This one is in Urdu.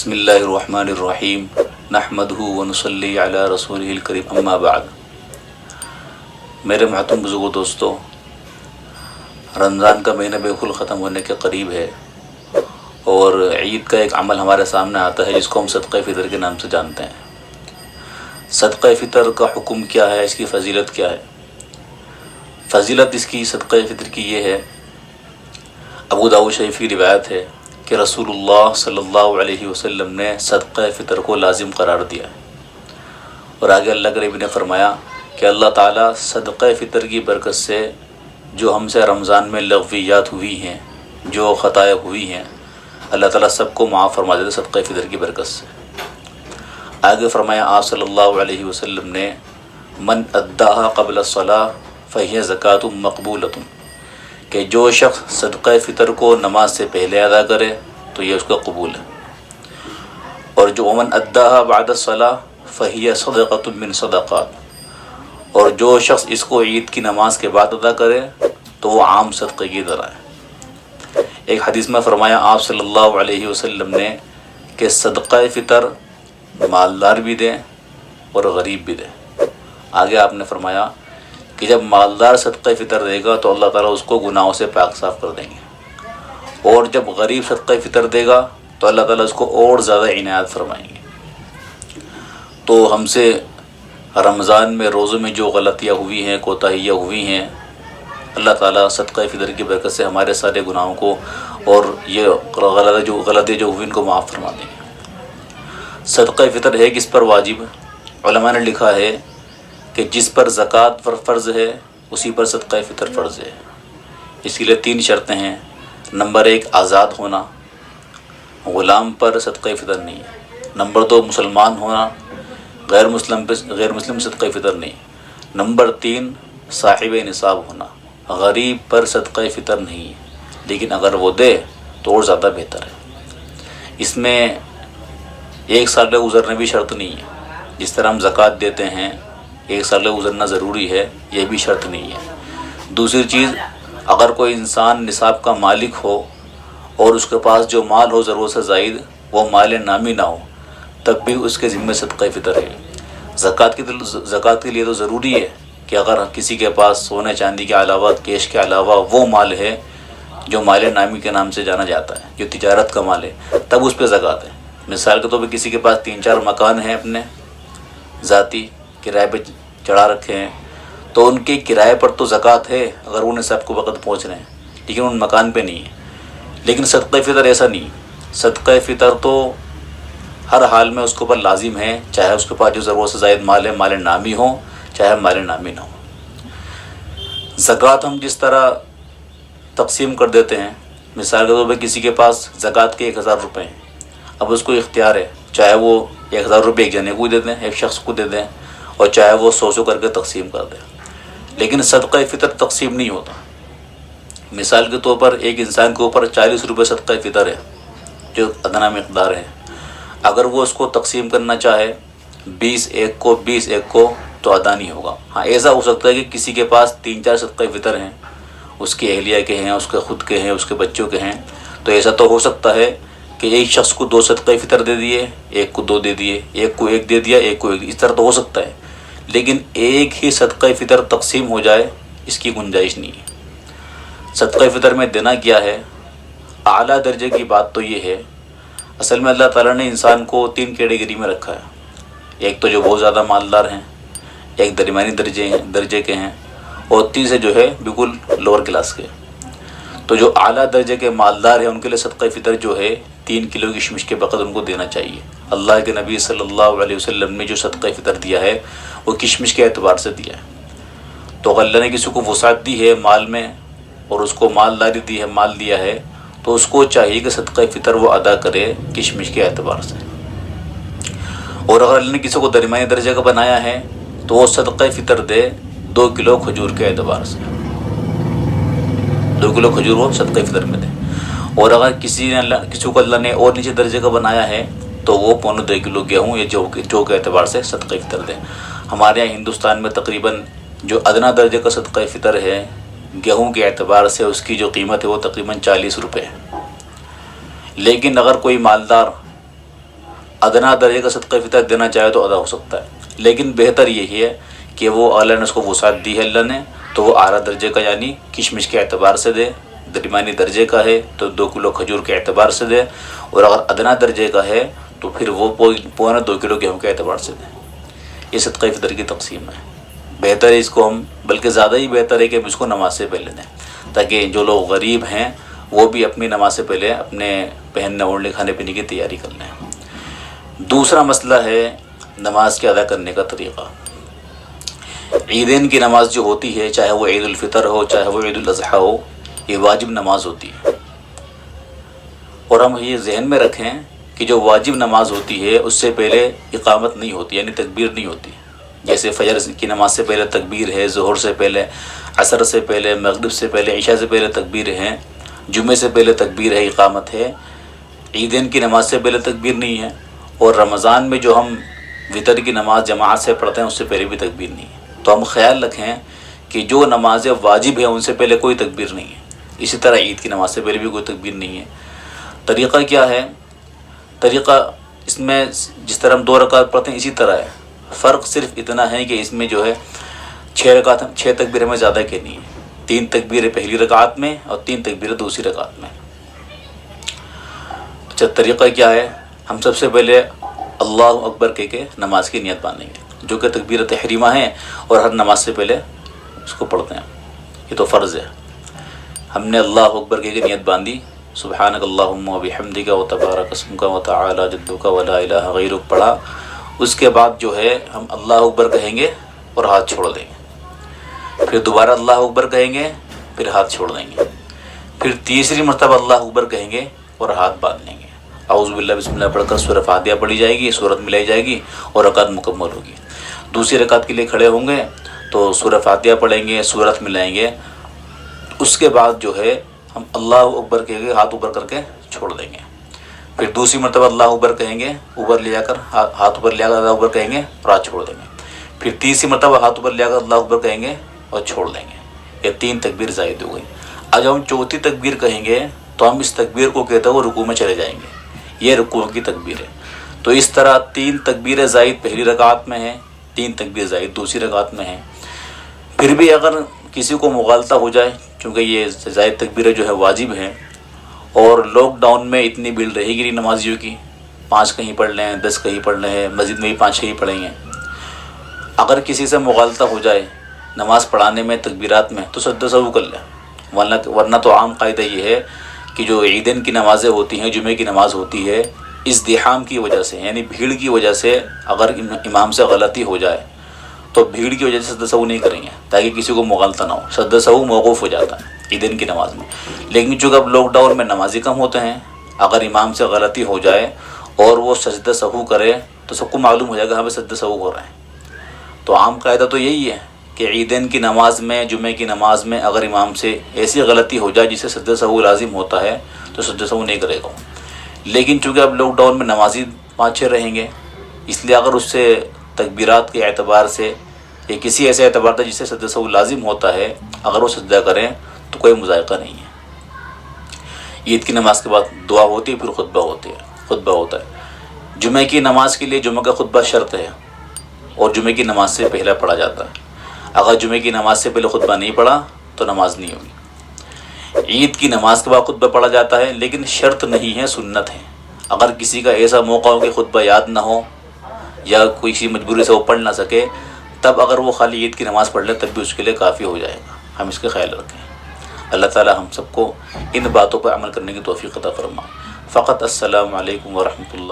بسم اللہ الرحمن الرحیم نحمدہ ونصلی علی رسولہ الکریم اما بعد۔ میرے محترم بزرگوں دوستو، رمضان کا مہینہ بالکل ختم ہونے کے قریب ہے اور عید کا ایک عمل ہمارے سامنے آتا ہے جس کو ہم صدقہ فطر کے نام سے جانتے ہیں۔ صدقہ فطر کا حکم کیا ہے، اس کی فضیلت کیا ہے؟ فضیلت اس کی صدقہ فطر کی یہ ہے، ابو داؤد شریف کی روایت ہے کہ رسول اللہ صلی اللہ علیہ وسلم نے صدقہ فطر کو لازم قرار دیا ہے، اور آگے اللہ کے نبی نے فرمایا کہ اللہ تعالیٰ صدقہ فطر کی برکت سے جو ہم سے رمضان میں لغویات ہوئی ہیں، جو خطائیں ہوئی ہیں، اللہ تعالیٰ سب کو معاف فرما دیتے صدقہ فطر کی برکت سے۔ آگے فرمایا آپ صلی اللہ علیہ وسلم نے، من اداها قبل الصلاۃ فہی زکوۃ مقبولۃ، کہ جو شخص صدقہ فطر کو نماز سے پہلے ادا کرے تو یہ اس کا قبول ہے، اور جو ومن اداها بعد الصلاۃ فہی صدقۃ من صدقات، اور جو شخص اس کو عید کی نماز کے بعد ادا کرے تو وہ عام صدقے کی طرح ہے۔ ایک حدیث میں فرمایا آپ صلی اللہ علیہ وسلم نے کہ صدقہ فطر مالدار بھی دیں اور غریب بھی دیں۔ آگے آپ نے فرمایا کہ جب مالدار صدقہ فطر دے گا تو اللہ تعالیٰ اس کو گناہوں سے پاک صاف کر دیں گے، اور جب غریب صدقہ فطر دے گا تو اللہ تعالیٰ اس کو اور زیادہ عنایت فرمائیں گے۔ تو ہم سے رمضان میں روزوں میں جو غلطیاں ہوئی ہیں، کوتاہیاں ہوئی ہیں، اللہ تعالیٰ صدقہ فطر کی برکت سے ہمارے سارے گناہوں کو اور یہ غلطی جو ہوئی ان کو معاف فرما دیں گے۔ صدقہ فطر ہے کس پر واجب؟ علماء نے لکھا ہے کہ جس پر زکوٰۃ فرض ہے اسی پر صدقہ فطر فرض ہے۔ اس کے لیے 3 شرطیں ہیں۔ نمبر 1 آزاد ہونا، غلام پر صدقہ فطر نہیں ہے۔ نمبر 2 مسلمان ہونا، غیر مسلم صدقہ فطر نہیں۔ نمبر 3 صاحب نصاب ہونا، غریب پر صدقہ فطر نہیں ہے، لیکن اگر وہ دے تو اور زیادہ بہتر ہے۔ اس میں 1 سال گزرنے بھی شرط نہیں ہے، جس طرح ہم زکوٰۃ دیتے ہیں 1 سال گزرنا ضروری ہے، یہ بھی شرط نہیں ہے۔ دوسری چیز، اگر کوئی انسان نصاب کا مالک ہو اور اس کے پاس جو مال ہو ضرورت سے زائد وہ مال نامی نہ ہو تب بھی اس کے ذمہ صدقہ فطر ہے۔ زکوٰۃ کے لیے تو ضروری ہے کہ اگر کسی کے پاس سونے چاندی کے علاوہ، کیش کے علاوہ وہ مال ہے جو مال نامی کے نام سے جانا جاتا ہے، جو تجارت کا مال ہے، تب اس پہ زکوٰۃ ہے۔ مثال کے طور پہ کسی کے پاس 3-4 مکان ہیں اپنے ذاتی، کرائے پہ چڑھا رکھے ہیں، تو ان کے کرائے پر تو زکوٰۃ ہے اگر وہ نصاب کو وقت پہنچ رہے ہیں، لیکن ان مکان پہ نہیں ہے۔ لیکن صدقہ فطر ایسا نہیں، صدقہ فطر تو ہر حال میں اس کے اوپر لازم ہے، چاہے اس کے پاس جو ضرورت سے زائد مال ہے مال نامی ہو، چاہے مال نامی نہ ہو۔ زکوٰۃ ہم جس طرح تقسیم کر دیتے ہیں، مثال کے طور پہ کسی کے پاس زکوٰۃ کے 1000 روپے ہیں، اب اس کو اختیار ہے، چاہے وہ 1000 روپے ایک جنے کو دے دیں، ایک شخص کو دے دیں، اور چاہے وہ 100 کر کے تقسیم کر دیں۔ لیکن صدقہ فطر تقسیم نہیں ہوتا۔ مثال کے طور پر ایک انسان کے اوپر 40 روپے صدقہ فطر ہے، جو ادنا مقدار ہے، اگر وہ اس کو تقسیم کرنا چاہے 20 ایک کو تو ادا نہیں ہوگا۔ ہاں، ایسا ہو سکتا ہے کہ کسی کے پاس 3-4 صدقہ فطر ہیں، اس کی اہلیہ کے ہیں، اس کے خود کے ہیں، اس کے بچوں کے ہیں، تو ایسا تو ہو سکتا ہے کہ ایک شخص کو 2 صدقہ فطر دے دیے، ایک کو 2 دے دیے، ایک کو 1 دے دیا، ایک کو 1، اس طرح تو ہو سکتا ہے، لیکن ایک ہی صدقہ فطر تقسیم ہو جائے اس کی گنجائش نہیں ہے۔ صدقہ فطر میں دینا کیا ہے؟ اعلیٰ درجے کی بات تو یہ ہے، اصل میں اللہ تعالیٰ نے انسان کو 3 کیٹیگری میں رکھا ہے۔ ایک تو جو بہت زیادہ مالدار ہیں، ایک درمیانی درجے کے ہیں، اور تیسرے جو ہے بالکل لوور کلاس کے۔ تو جو اعلیٰ درجے کے مالدار ہیں ان کے لیے صدقہ فطر جو ہے 3 کلو کشمش کے بقدر ان کو دینا چاہیے۔ اللہ کے نبی صلی اللہ علیہ وسلم نے جو صدقہ فطر دیا ہے وہ کشمش کے اعتبار سے دیا ہے۔ تو اگر اللہ نے کسی کو وسعت دی ہے مال میں اور اس کو مالداری دی ہے، مال دیا ہے، تو اس کو چاہیے کہ صدقہ فطر وہ ادا کرے کشمش کے اعتبار سے۔ اور اگر اللہ نے کسی کو درمیانی درجے کا بنایا ہے تو وہ صدقہ فطر دے 2 کلو کھجور کے اعتبار سے، 2 کلو کھجور وہ صدقہ فطر میں دے۔ اور اگر کسی کو اللہ نے اور نیچے درجے کا بنایا ہے تو وہ 1.25 کلو گیہوں یا جو کے اعتبار سے صدقہ فطر دے۔ ہمارے یہاں ہندوستان میں تقریباً جو ادنا درجے کا صدقہ فطر ہے گیہوں کے اعتبار سے اس کی جو قیمت ہے وہ تقریباً 40 روپے ہے۔ لیکن اگر کوئی مالدار ادنا درجے کا صدقہ فطر دینا چاہے تو ادا ہو سکتا ہے، لیکن بہتر یہی ہے کہ وہ اللہ نے اس کو وسعت دی ہے اللہ نے، تو وہ اعلیٰ درجے کا یعنی کشمش کے اعتبار سے دے، درمیانی درجے کا ہے تو 2 کلو کھجور کے اعتبار سے دے، اور اگر ادنا درجے کا ہے تو پھر وہ 2.25 کلو گیہوں کے اعتبار سے دے۔ یہ صدقہ فطر کی تقسیم ہے۔ بہتر ہے اس کو ہم، بلکہ زیادہ ہی بہتر ہے کہ ہم اس کو نماز سے پہلے دیں، تاکہ جو لوگ غریب ہیں وہ بھی اپنی نماز سے پہلے اپنے پہننے اوڑھنے کھانے پینے کی تیاری کر لیں۔ دوسرا مسئلہ ہے نماز کے ادا کرنے کا طریقہ۔ عیدین کی نماز جو ہوتی ہے، چاہے وہ عید الفطر ہو چاہے وہ عید الاضحیٰ ہو، یہ واجب نماز ہوتی ہے، اور ہم یہ ذہن میں رکھیں کہ جو واجب نماز ہوتی ہے اس سے پہلے اقامت نہیں ہوتی، یعنی تکبیر نہیں ہوتی۔ جیسے فجر کی نماز سے پہلے تکبیر ہے، ظہر سے پہلے، عصر سے پہلے، مغرب سے پہلے، عشاء سے پہلے تکبیر ہیں، جمعے سے پہلے تکبیر ہے، اقامت ہے۔ عیدین کی نماز سے پہلے تکبیر نہیں ہے، اور رمضان میں جو ہم وطر کی نماز جماعت سے پڑھتے ہیں اس سے پہلے بھی تکبیر نہیں ہے۔ تو ہم خیال رکھیں کہ جو نمازیں واجب ہیں ان سے پہلے کوئی تکبیر نہیں ہے، اسی طرح عید کی نماز سے پہلے بھی کوئی تکبیر نہیں ہے۔ طریقہ کیا ہے؟ طریقہ اس میں جس طرح ہم 2 رکعت پڑھتے ہیں اسی طرح ہے، فرق صرف اتنا ہے کہ اس میں جو ہے 6 تکبیر ہمیں زیادہ کہنی ہے، 3 تکبیر پہلی رکعت میں اور 3 تکبیر دوسری رکعت میں۔ اچھا، طریقہ کیا ہے؟ ہم سب سے پہلے اللہ اکبر کہہ کے نماز کی نیت باندھیں گے، جو کہ تکبیر تحریمہ ہیں اور ہر نماز سے پہلے اس کو پڑھتے ہیں، یہ تو فرض ہے۔ ہم نے اللہ اکبر کہہ کے نیت باندھی، سبحانک اللہم و بحمدک و تبارک اسمک و تعالی جدک و لا الہ غیرک پڑھا۔ اس کے بعد جو ہے ہم اللہ اکبر کہیں گے اور ہاتھ چھوڑ دیں گے، پھر دوبارہ اللہ اکبر کہیں گے، پھر ہاتھ چھوڑ دیں گے، پھر تیسری مرتبہ اللہ اکبر کہیں گے اور ہاتھ باندھ لیں گے۔ اعوذ باللہ بسم اللہ پڑھ کر سورہ فاتحہ پڑھی جائے گی، سورت ملائی جائے گی اور رکعت مکمل ہوگی۔ دوسری رکعت کے لیے کھڑے ہوں گے تو سورہ فاتحہ پڑھیں گے، سورت ملائیں گے، اس کے بعد جو ہے ہم اللہ اکبر کہیں گے، ہاتھ اوپر کر کے چھوڑ دیں گے، پھر دوسری مرتبہ اللہ اکبر کہیں گے، اوپر لے جا کر ہاتھ اوپر لے کر اللہ اکبر کہیں گے اور ہاتھ چھوڑ دیں گے، پھر تیسری مرتبہ ہاتھ اوپر لے کر اللہ اکبر کہیں گے اور چھوڑ دیں گے۔ یہ 3 تکبیر زائد ہو گئی۔ اب جب ہم چوتھی تکبیر کہیں گے تو ہم اس تکبیر کو کہتے ہوئے رکوع میں چلے جائیں گے، یہ رکوع کی تکبیر ہے۔ تو اس طرح 3 تکبیر زائد پہلی رکعت میں ہیں، 3 تکبیر زائد دوسری رکعت میں ہیں۔ پھر بھی اگر کسی کو مغالطہ ہو جائے، چونکہ یہ زائد تکبیریں جو ہے واجب ہیں، اور لاک ڈاؤن میں اتنی بھیڑ رہے گی نہیں نمازیوں کی، 5 کہیں پڑھ لیں، 10 کہیں پڑھ لیں، مسجد میں بھی 5 ہی پڑھیں گے۔ اگر کسی سے مغالطہ ہو جائے نماز پڑھانے میں، تکبیرات میں، تو سجدہ سہو کر لیں، ورنہ تو عام قاعدہ یہ ہے کہ جو عیدین کی نمازیں ہوتی ہیں، جمعے کی نماز ہوتی ہے، ازدحام کی وجہ سے یعنی بھیڑ کی وجہ سے اگر امام سے غلطی ہو جائے تو بھیڑ کی وجہ سے سجدہ سہو نہیں کریں گے، تاکہ کسی کو مغالطہ نہ ہو۔ سجدہ سہو موقوف ہو جاتا ہے عیدین کی نماز میں۔ لیکن چونکہ اب لاک ڈاؤن میں نمازی کم ہوتے ہیں، اگر امام سے غلطی ہو جائے اور وہ سجدہ سہو کرے تو سب کو معلوم ہو جائے گا ہاں بھائی سجدہ سہو کر رہے ہیں۔ تو عام قاعدہ تو یہی ہے کہ عیدین کی نماز میں، جمعے کی نماز میں اگر امام سے ایسی غلطی ہو جائے جسے سجدہ سہو لازم ہوتا ہے تو سجدہ سہو نہیں کرے گا۔ لیکن چونکہ اب لاک ڈاؤن میں نمازی 5-6 رہیں گے، اس لیے اگر اس سے تکبیرات کے اعتبار سے یا کسی ایسے اعتبار سے جس سے سجدہ سہو لازم ہوتا ہے، اگر وہ سجدہ کریں تو کوئی مذائقہ نہیں ہے۔ عید کی نماز کے بعد دعا ہوتی ہے، پھر خطبہ ہوتا ہے۔ جمعے کی نماز کے لیے جمعہ کا خطبہ شرط ہے اور جمعے کی نماز سے پہلے پڑھا جاتا ہے۔ اگر جمعے کی نماز سے پہلے خطبہ نہیں پڑھا تو نماز نہیں ہوگی۔ عید کی نماز کے بعد خطبہ پڑھا جاتا ہے، لیکن شرط نہیں ہے، سنت ہے۔ اگر کسی کا ایسا موقع ہو کہ خطبہ یاد نہ ہو یا کوئی سی مجبوری سے وہ پڑھ نہ سکے، تب اگر وہ خالی عید کی نماز پڑھ لے تب بھی اس کے لیے کافی ہو جائے گا۔ ہم اس کا خیال رکھیں۔ اللہ تعالی ہم سب کو ان باتوں پر عمل کرنے کی توفیق عطا فرمائے۔ فقط السلام علیکم ورحمۃ اللہ۔